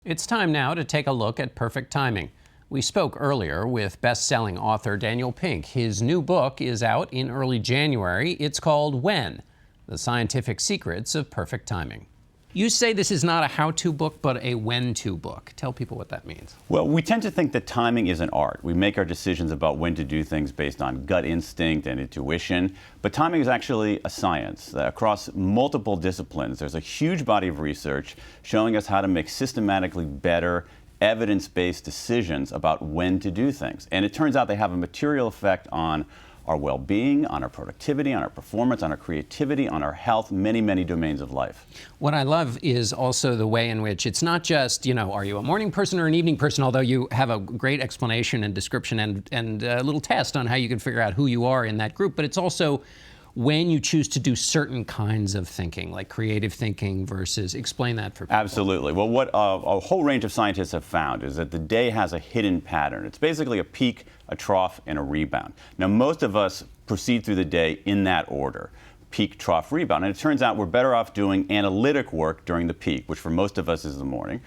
It's time now to take a look at perfect timing. We spoke earlier with best-selling author Daniel Pink. His new book is out in early January. It's called When: The Scientific Secrets of Perfect Timing. You say this is not a how-to book, but a when-to book. Tell people what that means. Well, we tend to think that timing is an art. We make our decisions about when to do things based on gut instinct and intuition. But timing is actually a science. Across multiple disciplines, there's a huge body of research showing us how to make systematically better, evidence-based decisions about when to do things. And it turns out they have a material effect on our well-being, on our productivity, on our performance, on our creativity, on our health, many, many domains of life. What I love is also the way in which it's not just, are you a morning person or an evening person, although you have a great explanation and description and a little test on how you can figure out who you are in that group, but it's also when you choose to do certain kinds of thinking, like creative thinking versus, explain that for people. Absolutely. Well, what a whole range of scientists have found is that the day has a hidden pattern. It's basically a peak, a trough, and a rebound. Now, most of us proceed through the day in that order: peak, trough, rebound. And it turns out we're better off doing analytic work during the peak, which for most of us is the morning.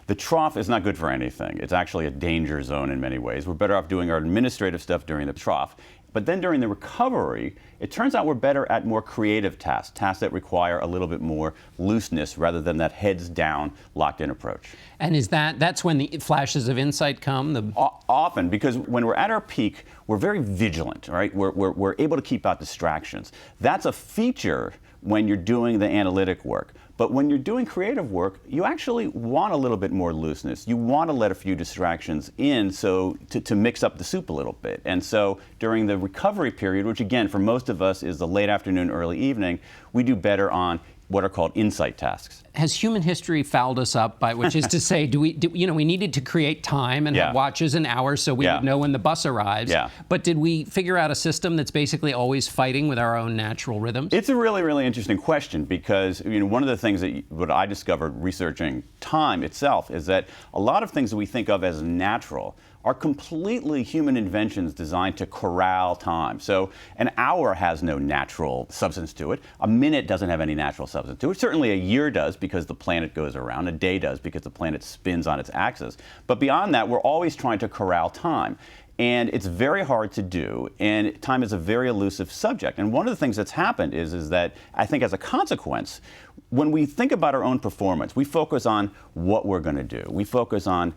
The trough is not good for anything. It's actually a danger zone in many ways. We're better off doing our administrative stuff during the trough. But then during the recovery, it turns out we're better at more creative tasks that require a little bit more looseness rather than that heads down, locked in approach. And that's when the flashes of insight come? Often, because when we're at our peak, we're very vigilant, right? We're able to keep out distractions. That's a feature when you're doing the analytic work. But when you're doing creative work, you actually want a little bit more looseness. You want to let a few distractions in to mix up the soup a little bit. And so during the recovery period, which again for most of us is the late afternoon, early evening, we do better on what are called insight tasks. Has human history fouled us up by, which is to say, we needed to create time and have watches and hours so we would know when the bus arrives. Yeah. But did we figure out a system that's basically always fighting with our own natural rhythms? It's a really, really interesting question because one of the things what I discovered researching time itself is that a lot of things that we think of as natural are completely human inventions designed to corral time. So an hour has no natural substance to it. A minute doesn't have any natural substance to it. Certainly a year does because the planet goes around. A day does because the planet spins on its axis. But beyond that, we're always trying to corral time. And it's very hard to do, and time is a very elusive subject. And one of the things that's happened is that I think as a consequence, when we think about our own performance, we focus on what we're going to do. We focus on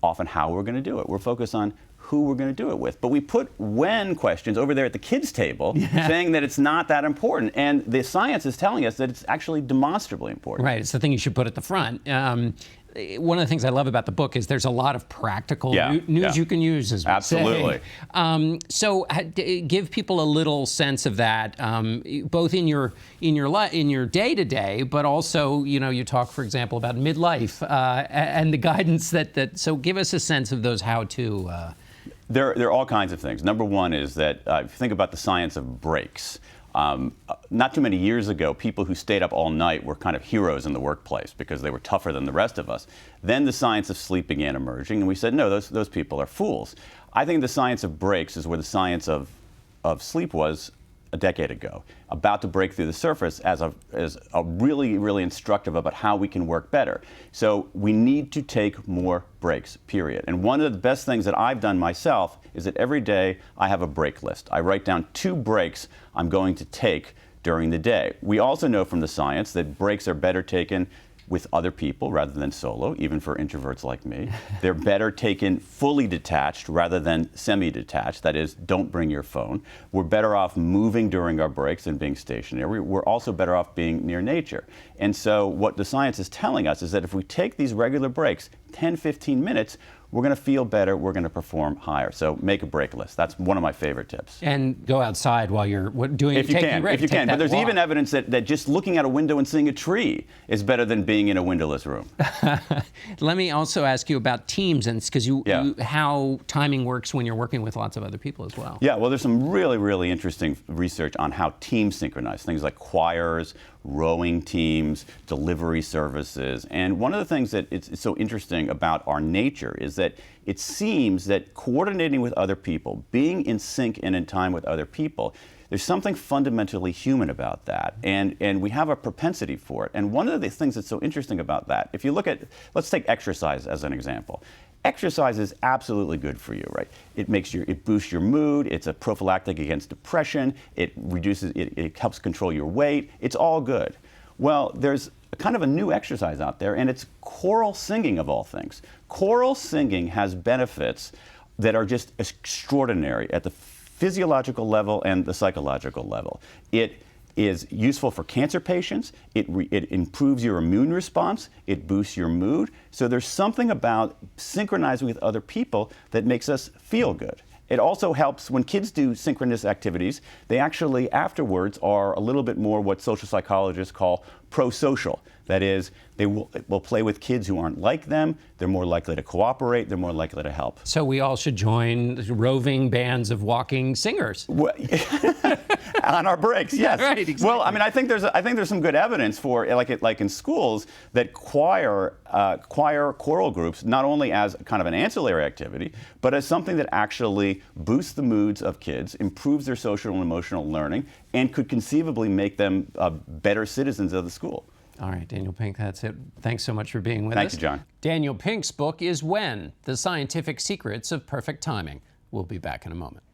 often how we're going to do it. We're focused on who we're going to do it with. But we put when questions over there at the kids' table saying that it's not that important. And the science is telling us that it's actually demonstrably important. Right. It's the thing you should put at the front. One of the things I love about the book is there's a lot of practical news you can use, as we Absolutely. say. So give people a little sense of that, both in your day-to-day, but also, you talk, for example, about midlife and the guidance that. So give us a sense of those how-to. There are all kinds of things. Number one is that if you think about the science of breaks. Not too many years ago, people who stayed up all night were kind of heroes in the workplace because they were tougher than the rest of us. Then the science of sleep began emerging, and we said, no, those people are fools. I think the science of breaks is where the science of sleep was a decade ago, about to break through the surface as a really, really instructive about how we can work better. So we need to take more breaks, period. And one of the best things that I've done myself is that every day I have a break list. I write down 2 breaks I'm going to take during the day. We also know from the science that breaks are better taken with other people rather than solo, even for introverts like me. They're better taken fully detached rather than semi-detached. That is, don't bring your phone. We're better off moving during our breaks than being stationary. We're also better off being near nature. And so what the science is telling us is that if we take these regular breaks, 10, 15 minutes, we're going to feel better, we're going to perform higher. So make a break list. That's one of my favorite tips. And go outside while you're doing if you can. But there's even evidence that just looking out a window and seeing a tree is better than being in a windowless room. Let me also ask you about teams, and because how timing works when you're working with lots of other people as well. Yeah, well, there's some really, really interesting research on how teams synchronize, things like choirs, rowing teams, delivery services. And one of the things that it's so interesting about our nature is that it seems that coordinating with other people, being in sync and in time with other people, There's something fundamentally human about that, and we have a propensity for it. And one of the things that's so interesting about that, if you look at, let's take exercise as an example. Exercise is absolutely good for you, right? It boosts your mood. It's a prophylactic against depression. It helps control your weight. It's all good. Well, there's kind of a new exercise out there, and it's choral singing of all things. Choral singing has benefits that are just extraordinary at the physiological level and the psychological level. It is useful for cancer patients. It improves your immune response. It boosts your mood. So there's something about synchronizing with other people that makes us feel good. It also helps when kids do synchronous activities. They actually afterwards are a little bit more what social psychologists call pro-social. That is, they will play with kids who aren't like them. They're more likely to cooperate. They're more likely to help. So we all should join roving bands of walking singers. Well, on our breaks, yes. Right, exactly. Well, I mean, I think there's some good evidence for, like in schools, that choral groups, not only as kind of an ancillary activity, but as something that actually boosts the moods of kids, improves their social and emotional learning, and could conceivably make them better citizens of the school. All right, Daniel Pink, that's it. Thanks so much for being with us. Thank you, John. Daniel Pink's book is When: The Scientific Secrets of Perfect Timing. We'll be back in a moment.